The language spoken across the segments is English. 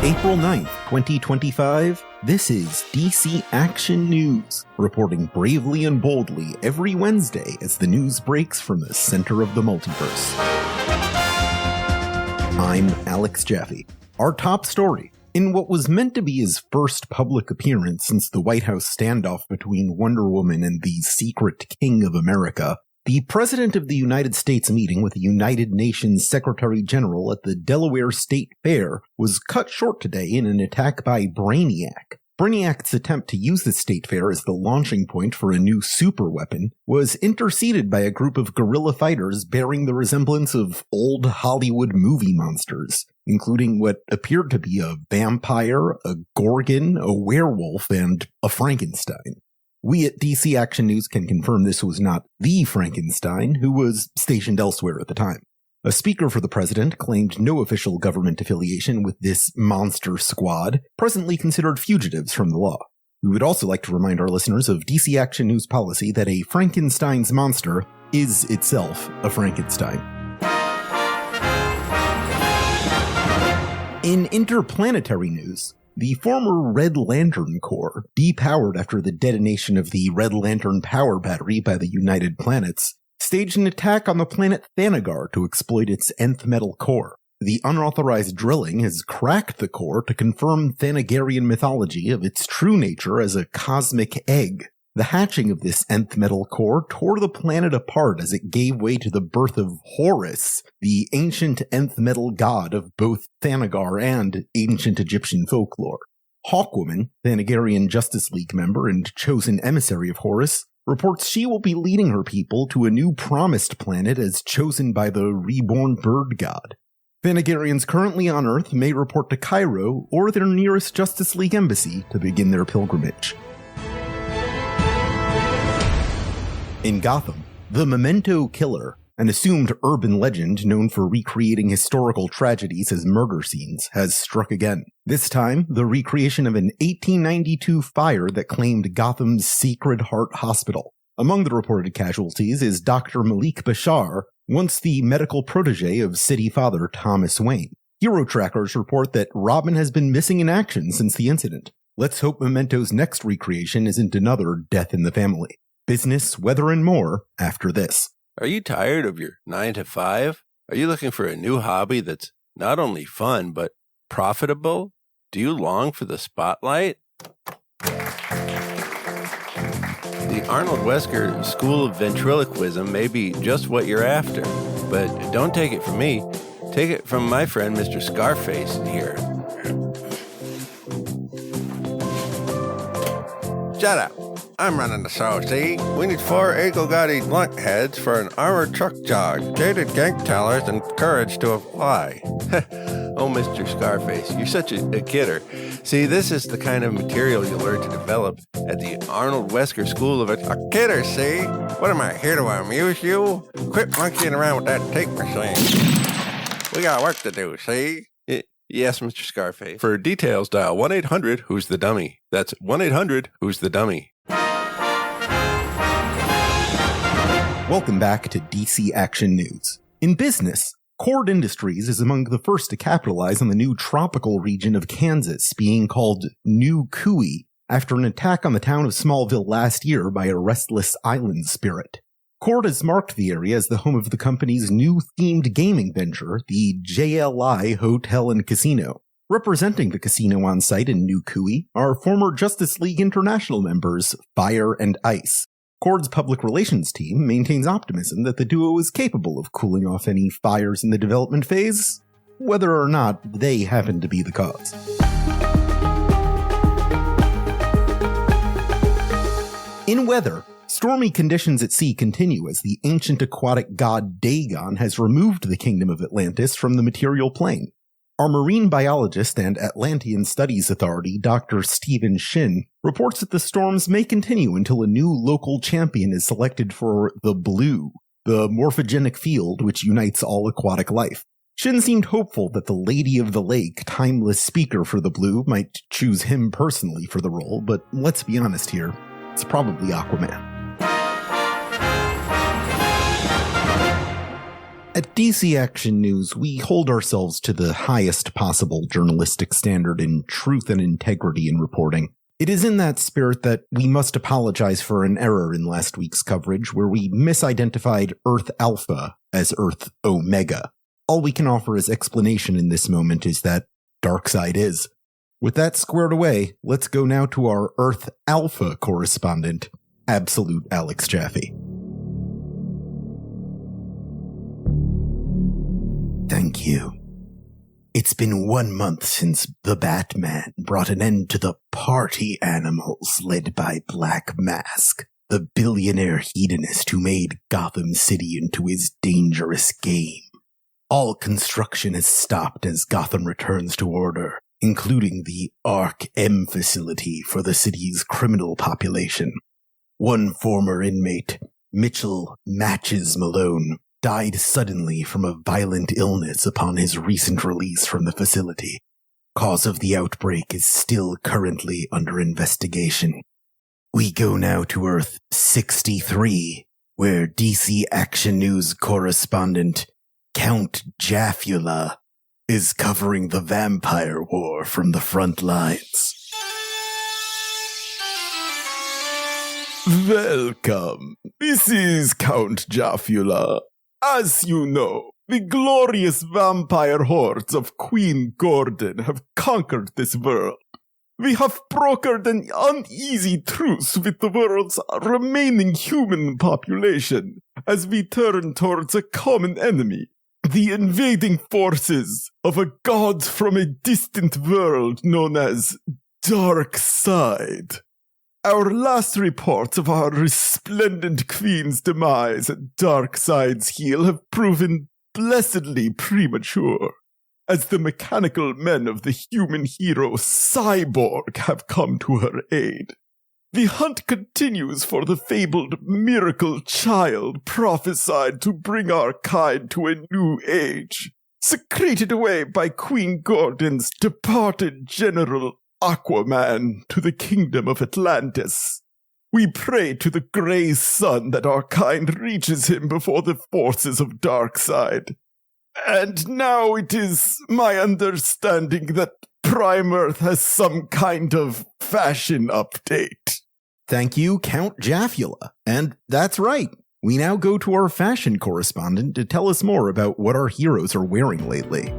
April 9th, 2025, this is DC Action News, reporting bravely and boldly every Wednesday as the news breaks from the center of the multiverse. I'm Alex Jaffe. Our top story. In what was meant to be his first public appearance since the White House standoff between Wonder Woman and the secret King of America, the President of the United States meeting with the United Nations Secretary General at the Delaware State Fair was cut short today in an attack by Brainiac. Brainiac's attempt to use the state fair as the launching point for a new superweapon was interceded by a group of guerrilla fighters bearing the resemblance of old Hollywood movie monsters, including what appeared to be a vampire, a gorgon, a werewolf, and a Frankenstein. We at DC Action News can confirm this was not the Frankenstein, who was stationed elsewhere at the time. A speaker for the president claimed no official government affiliation with this monster squad, presently considered fugitives from the law. We would also like to remind our listeners of DC Action News policy that a Frankenstein's monster is itself a Frankenstein. In interplanetary news, the former Red Lantern Corps, depowered after the detonation of the Red Lantern power battery by the United Planets, staged an attack on the planet Thanagar to exploit its nth metal core. The unauthorized drilling has cracked the core to confirm Thanagarian mythology of its true nature as a cosmic egg. The hatching of this nth metal core tore the planet apart as it gave way to the birth of Horus, the ancient nth metal god of both Thanagar and ancient Egyptian folklore. Hawkwoman, Thanagarian Justice League member and chosen emissary of Horus, reports she will be leading her people to a new promised planet as chosen by the reborn bird god. Thanagarians currently on Earth may report to Cairo or their nearest Justice League embassy to begin their pilgrimage. In Gotham, the Memento Killer, an assumed urban legend known for recreating historical tragedies as murder scenes, has struck again. This time, the recreation of an 1892 fire that claimed Gotham's Sacred Heart Hospital. Among the reported casualties is Dr. Malik Bashar, once the medical protege of city father Thomas Wayne. Hero trackers report that Robin has been missing in action since the incident. Let's hope Memento's next recreation isn't another death in the family. Business, weather, and more after this. Are you tired of your 9 to 5? Are you looking for a new hobby that's not only fun, but profitable? Do you long for the spotlight? The Arnold Wesker School of Ventriloquism may be just what you're after, but don't take it from me. Take it from my friend Mr. Scarface here. Shut up. I'm running the show, see? We need 4 eagle-gaudy blunt heads for an armored truck jog, jaded gank tellers, and courage to apply. Oh, Mr. Scarface, you're such a kidder. See, this is the kind of material you'll learn to develop at the Arnold Wesker School of A kidder, see? What am I, here to amuse you? Quit monkeying around with that tape machine. We got work to do, see? Yes, Mr. Scarface. For details, dial 1-800-WHO'S-THE-DUMMY. That's 1-800-WHO'S-THE-DUMMY. Welcome back to DC Action News. In business, Cord Industries is among the first to capitalize on the new tropical region of Kansas being called New Coulee after an attack on the town of Smallville last year by a restless island spirit. Cord has marked the area as the home of the company's new themed gaming venture, the JLI Hotel and Casino. Representing the casino on site in New Coulee are former Justice League International members Fire and Ice. Cord's public relations team maintains optimism that the duo is capable of cooling off any fires in the development phase, whether or not they happen to be the cause. In weather, stormy conditions at sea continue as the ancient aquatic god Dagon has removed the kingdom of Atlantis from the material plane. Our marine biologist and Atlantean Studies Authority, Dr. Stephen Shin, reports that the storms may continue until a new local champion is selected for the Blue, the morphogenic field which unites all aquatic life. Shin seemed hopeful that the Lady of the Lake, timeless speaker for the Blue, might choose him personally for the role, but let's be honest here, it's probably AQUAMAN. At DC Action News, we hold ourselves to the highest possible journalistic standard in truth and integrity in reporting. It is in that spirit that we must apologize for an error in last week's coverage where we misidentified Earth Alpha as Earth Omega. All we can offer as explanation in this moment is that Darkseid is. With that squared away, let's go now to our Earth Alpha correspondent, Absolute Alex Jaffe. Thank you. It's been 1 month since the Batman brought an end to the party animals led by Black Mask, the billionaire hedonist who made Gotham City into his dangerous game. All construction has stopped as Gotham returns to order, including the Arc-M facility for the city's criminal population. One former inmate, Mitchell Matches Malone, died suddenly from a violent illness upon his recent release from the facility. Cause of the outbreak is still currently under investigation. We go now to Earth 63, where DC Action News correspondent Count Jaffula is covering the vampire war from the front lines. Welcome. This is Count Jaffula. As you know, the glorious vampire hordes of Queen Gordon have conquered this world. We have brokered an uneasy truce with the world's remaining human population as we turn towards a common enemy, the invading forces of a god from a distant world known as Darkseid. Our last reports of our resplendent queen's demise at Darkseid's heel have proven blessedly premature, as the mechanical men of the human hero Cyborg have come to her aid. The hunt continues for the fabled miracle child prophesied to bring our kind to a new age, secreted away by Queen Gordon's departed general AQUAMAN to the kingdom of Atlantis. We pray to the grey sun that our kind reaches him before the forces of Darkseid. And now it is my understanding that Prime Earth has some kind of fashion update. Thank you, Count Jaffula. And that's right. We now go to our fashion correspondent to tell us more about what our heroes are wearing lately.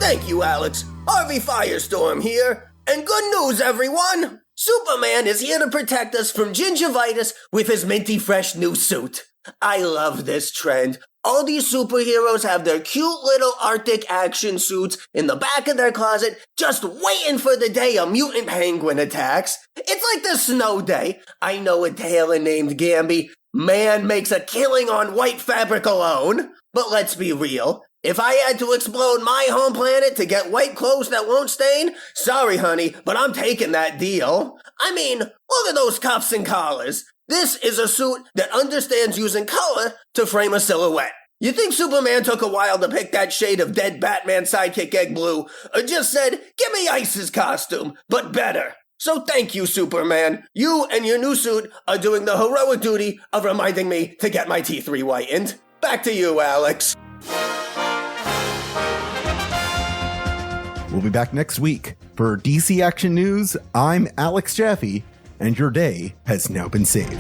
Thank you, Alex. Harvey Firestorm here. And good news, everyone! Superman is here to protect us from gingivitis with his minty fresh new suit. I love this trend. All these superheroes have their cute little Arctic action suits in the back of their closet, just waiting for the day a mutant penguin attacks. It's like the snow day. I know a tailor named Gamby. Man makes a killing on white fabric alone. But let's be real. If I had to explode my home planet to get white clothes that won't stain, sorry, honey, but I'm taking that deal. I mean, look at those cuffs and collars. This is a suit that understands using color to frame a silhouette. You think Superman took a while to pick that shade of dead Batman sidekick egg blue, or just said, give me Ice's costume, but better? So thank you, Superman. You and your new suit are doing the heroic duty of reminding me to get my teeth re-whitened. Back to you, Alex. We'll be back next week. For DC Action News, I'm Alex Jaffe, and your day has now been saved.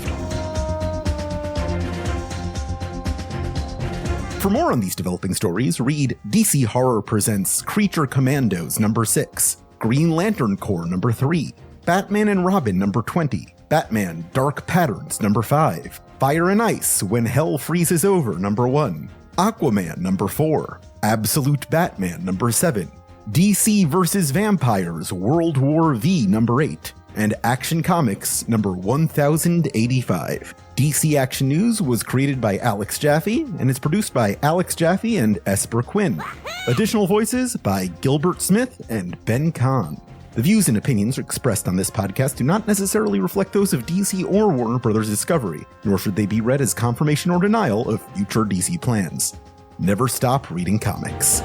For more on these developing stories, read DC Horror Presents Creature Commandos number 6, Green Lantern Corps number 3, Batman and Robin number 20, Batman Dark Patterns number 5, Fire and Ice When Hell Freezes Over number 1, Aquaman number 4, Absolute Batman number 7, DC vs. Vampires World War V number 8, and Action Comics number 1085. DC Action News was created by Alex Jaffe and is produced by Alex Jaffe and Esper Quinn. Additional voices by Gilbert Smith and Ben Kahn. The views and opinions expressed on this podcast do not necessarily reflect those of DC or Warner Brothers Discovery, nor should they be read as confirmation or denial of future DC plans. Never stop reading comics.